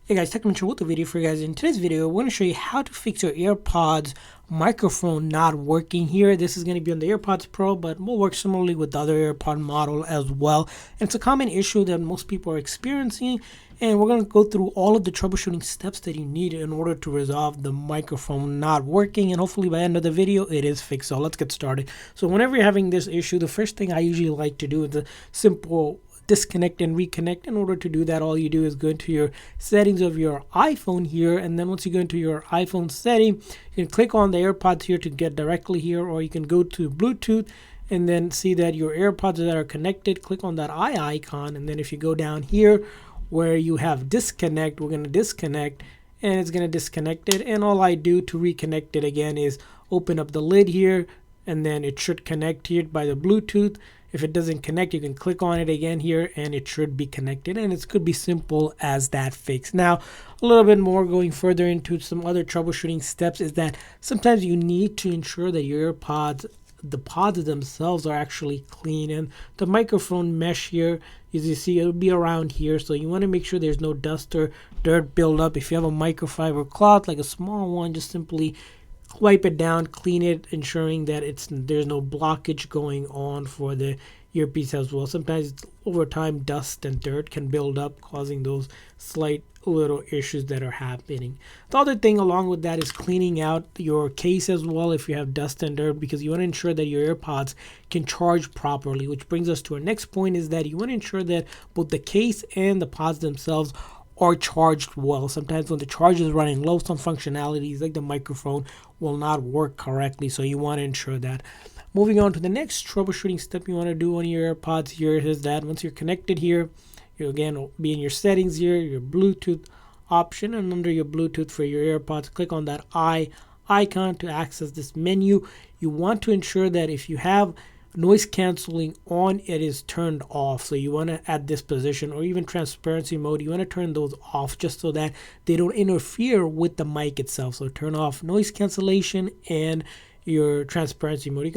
Hey guys, Technical with the video for you guys. In today's video, we're going to show you how to fix your AirPods microphone not working here. This is going to be on the AirPods Pro, but will work similarly with the other AirPod model as well. And it's a common issue that most people are experiencing, and we're going to go through all of the troubleshooting steps that you need in order to resolve the microphone not working, and hopefully by the end of the video it is fixed. So let's get started. So whenever you're having this issue, the first thing I usually like to do is a simple disconnect and reconnect. In order to do that, all you do is go into your settings of your iPhone here, and then once you go into your iPhone setting, you can click on the AirPods here to get directly here, or you can go to Bluetooth and then see that your AirPods that are connected, click on that eye icon, and then if you go down here where you have disconnect, we're going to disconnect, and it's going to disconnect it. And all I do to reconnect it again is open up the lid here, and then it should connect here by the Bluetooth. If it doesn't connect, you can click on it again here and it should be connected, and it could be simple as that fix. Now, a little bit more going further into some other troubleshooting steps is that sometimes you need to ensure that your AirPods, the pods themselves, are actually clean, and the microphone mesh here, as you see, it'll be around here, so you want to make sure there's no dust or dirt buildup. If you have a microfiber cloth, like a small one, just simply wipe it down, clean it, ensuring that there's no blockage going on for the earpiece as well. Sometimes over time dust and dirt can build up, causing those slight little issues that are happening. The other thing along with that is cleaning out your case as well if you have dust and dirt, because you want to ensure that your AirPods can charge properly, which brings us to our next point, is that you want to ensure that both the case and the pods themselves are charged well. Sometimes when the charge is running low, some functionalities like the microphone will not work correctly, so you want to ensure that. Moving on to the next troubleshooting step you want to do on your AirPods here is that once you're connected here, you again be in your settings here, your Bluetooth option, and under your Bluetooth for your AirPods, click on that eye icon to access this menu. You want to ensure that if you have noise cancelling on, it is turned off. So you want to add this position, or even transparency mode, you want to turn those off just so that they don't interfere with the mic itself. So turn off noise cancellation and your transparency mode.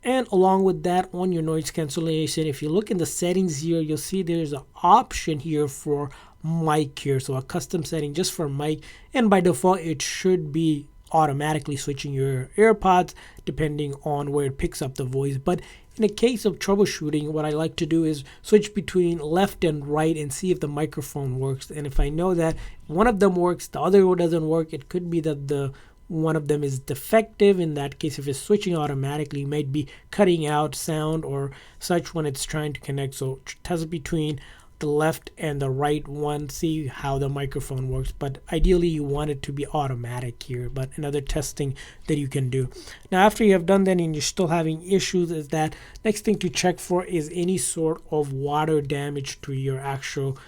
And along with that, on your noise cancellation, if you look in the settings here, you'll see there's an option here for mic here, so a custom setting just for mic, and by default it should be automatically switching your AirPods depending on where it picks up the voice. But in a case of troubleshooting, what I like to do is switch between left and right and see if the microphone works. And if I know that one of them works, the other one doesn't work, it could be that the one of them is defective. In that case, if it's switching automatically, it might be cutting out sound or such when it's trying to connect. So test between the left and the right one, see how the microphone works. But ideally you want it to be automatic here, but another testing that you can do. Now after you have done that and you're still having issues, is that next thing to check for is any sort of water damage to your actual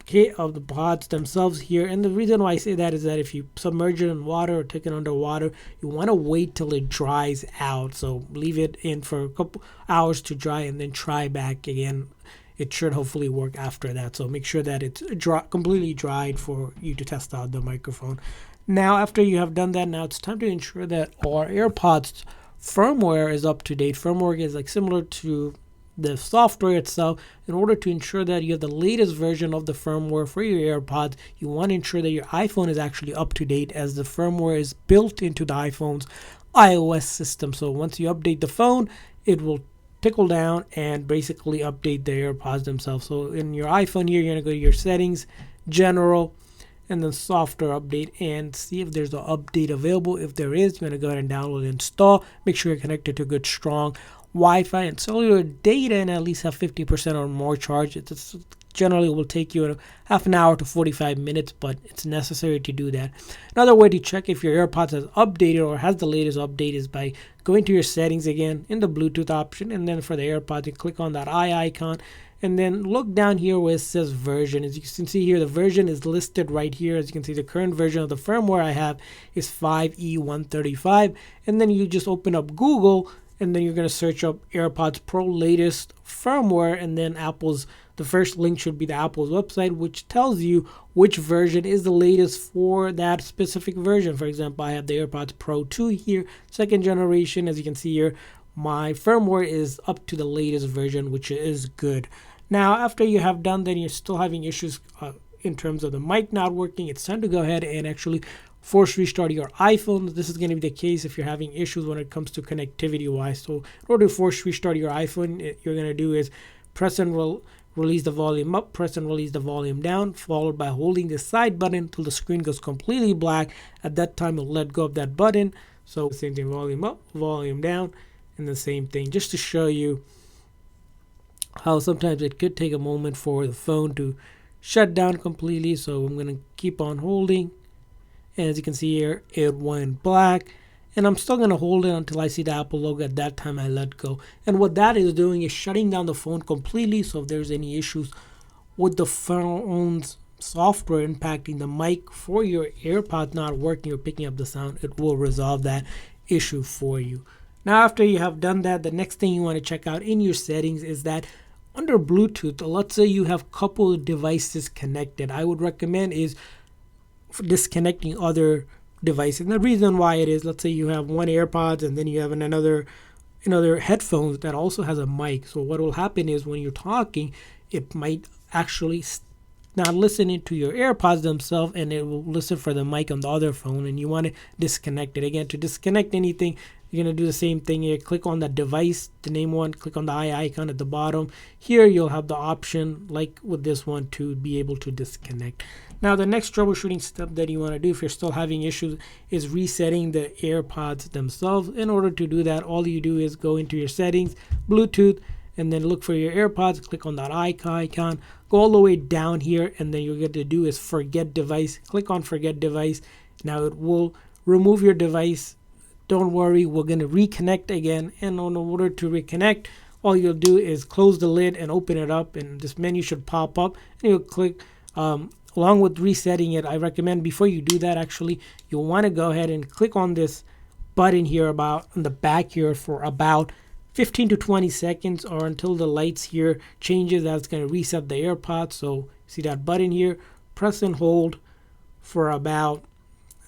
kit of the pods themselves here. And the reason why I say that is that if you submerge it in water or take it underwater, you want to wait till it dries out. So leave it in for a couple hours to dry and then try back again. It should hopefully work after that. So make sure that it's completely dried for you to test out the microphone. Now, after you have done that, now it's time to ensure that our AirPods firmware is up to date. Firmware is like similar to the software itself. In order to ensure that you have the latest version of the firmware for your AirPods, you want to ensure that your iPhone is actually up to date, as the firmware is built into the iPhone's iOS system. So once you update the phone, it will tickle down and basically update the AirPods themselves. So in your iPhone here, you're going to go to your settings, general, and then software update, and see if there's an update available. If there is, you're going to go ahead and download and install. Make sure you're connected to a good strong Wi-Fi and cellular data, and at least have 50% or more charge. It's generally will take you half an hour to 45 minutes, but it's necessary to do that. Another way to check if your AirPods has updated or has the latest update is by going to your settings again in the Bluetooth option, and then for the AirPods you click on that eye icon, and then look down here where it says version. As you can see here, the version is listed right here. As you can see, the current version of the firmware I have is 5E135, and then you just open up Google, and then you're going to search up AirPods Pro latest firmware, and then the first link should be the Apple's website, which tells you which version is the latest for that specific version. For example, I have the AirPods Pro 2 here, second generation. As you can see here, my firmware is up to the latest version, which is good. Now, after you have done that, you're still having issues in terms of the mic not working, it's time to go ahead and actually force restart your iPhone. This is going to be the case if you're having issues when it comes to connectivity wise. So in order to force restart your iPhone, you're going to do is press and release the volume up, press and release the volume down, followed by holding the side button until the screen goes completely black. At that time, you'll let go of that button. So same thing, volume up, volume down, and the same thing, just to show you how sometimes it could take a moment for the phone to shut down completely. So I'm going to keep on holding. And as you can see here, it went black. And I'm still going to hold it until I see the Apple logo. At that time, I let go. And what that is doing is shutting down the phone completely. So if there's any issues with the phone's software impacting the mic for your AirPods not working or picking up the sound, it will resolve that issue for you. Now, after you have done that, the next thing you want to check out in your settings is that under Bluetooth, let's say you have a couple of devices connected. I would recommend is disconnecting other devices. And the reason why it is, let's say you have one AirPods and then you have another headphones that also has a mic. So what will happen is when you're talking, it might actually not listen to your AirPods themselves, and it will listen for the mic on the other phone, and you want to disconnect it. Again, to disconnect anything, you're going to do the same thing here. Click on the device, the name one, click on the eye icon at the bottom. Here you'll have the option, like with this one, to be able to disconnect. Now, the next troubleshooting step that you want to do if you're still having issues is resetting the AirPods themselves. In order to do that, all you do is go into your settings, Bluetooth, and then look for your AirPods, click on that icon, go all the way down here, and then you're going to do is forget device. Click on forget device. Now it will remove your device. Don't worry, we're going to reconnect again. And in order to reconnect, all you'll do is close the lid and open it up, and this menu should pop up, and you'll click along with resetting it. I recommend before you do that, actually, you'll want to go ahead and click on this button here on the back here for about 15 to 20 seconds, or until the lights here changes. That's going to reset the AirPods. So see that button here, press and hold for about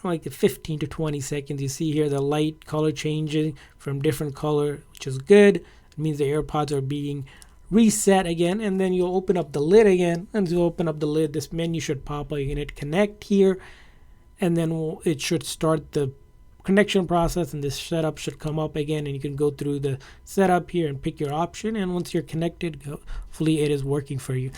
like 15 to 20 seconds. You see here the light color changing from different color, which is good. It means the AirPods are being reset again. And then you'll open up the lid again, and to open up the lid, this menu should pop up. You can hit connect here, and then it should start the connection process, and this setup should come up again, and you can go through the setup here and pick your option. And once you're connected, hopefully it is working for you.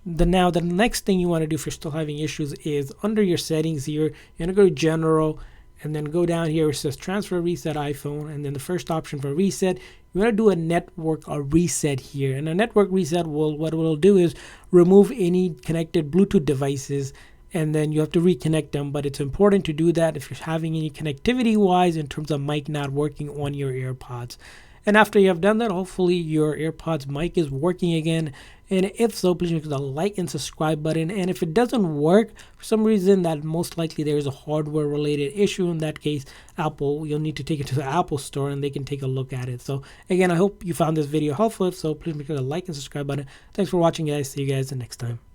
Now the next thing you want to do if you're still having issues is under your settings here, you're going to go to general, and then go down here. It says transfer reset iPhone, and then the first option for reset, you want to do a network reset here. And a network reset what it will do is remove any connected Bluetooth devices, and then you have to reconnect them. But it's important to do that if you're having any connectivity wise in terms of mic not working on your AirPods. And after you have done that, hopefully your AirPods mic is working again. And if so, please click the like and subscribe button. And if it doesn't work for some reason, that most likely there is a hardware related issue. In that case, you'll need to take it to the Apple store and they can take a look at it. So again, I hope you found this video helpful. If so, please click the like and subscribe button. Thanks for watching, guys. See you guys the next time.